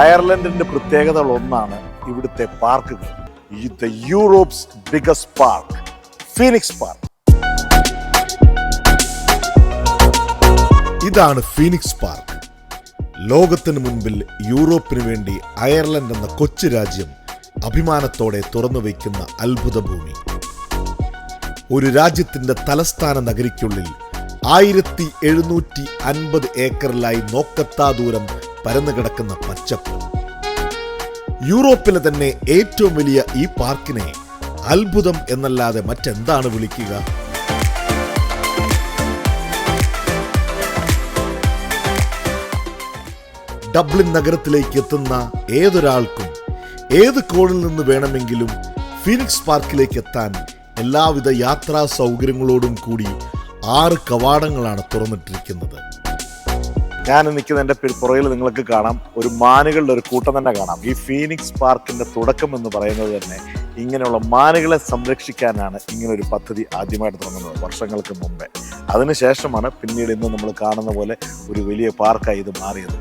അയർലൻഡിന്റെ പ്രത്യേകതകൾ ഒന്നാണ് ഇവിടുത്തെ പാർക്കുകൾ. The യൂറോപ്സ് biggest park, Phoenix park. ഇതാണ് ഫീനിക്സ് പാർക്ക്. ലോകത്തിന് മുൻപിൽ യൂറോപ്പിന് വേണ്ടി അയർലൻഡ് എന്ന കൊച്ചു രാജ്യം അഭിമാനത്തോടെ തുറന്നു വയ്ക്കുന്ന അത്ഭുത ഭൂമി. ഒരു രാജ്യത്തിന്റെ തലസ്ഥാന നഗരിക്കുള്ളിൽ 1750 ഏക്കറിലായി നോക്കത്താ ദൂരം പരന്നുകിടക്കുന്ന പച്ചപ്പ്. യൂറോപ്പിലെ തന്നെ ഏറ്റവും വലിയ ഈ പാർക്കിനെ അത്ഭുതം എന്നല്ലാതെ മറ്റെന്താണ് വിളിക്കുക? ഡബ്ലിൻ നഗരത്തിലേക്ക് എത്തുന്ന ഏതൊരാൾക്കും ഏത് കോണിൽ നിന്ന് വേണമെങ്കിലും ഫീനിക്സ് പാർക്കിലേക്ക് എത്താൻ എല്ലാവിധ യാത്രാ സൗകര്യങ്ങളോടും കൂടി 6 കവാടങ്ങളാണ് തുറന്നിട്ടിരിക്കുന്നത്. ഞാൻ നിൽക്കുന്ന എൻ്റെ പുറകിൽ നിങ്ങൾക്ക് കാണാം ഒരു മാനുകളുടെ ഒരു കൂട്ടം തന്നെ കാണാം. ഈ ഫീനിക്സ് പാർക്കിന്റെ തുടക്കം എന്ന് പറയുന്നത് തന്നെ ഇങ്ങനെയുള്ള മാനുകളെ സംരക്ഷിക്കാനാണ് ഇങ്ങനൊരു പദ്ധതി ആദ്യമായിട്ട് തുടങ്ങുന്നത് വർഷങ്ങൾക്ക് മുമ്പേ. അതിനുശേഷമാണ് പിന്നീട് ഇന്ന് നമ്മൾ കാണുന്ന പോലെ ഒരു വലിയ പാർക്കായി ഇത് മാറിയത്.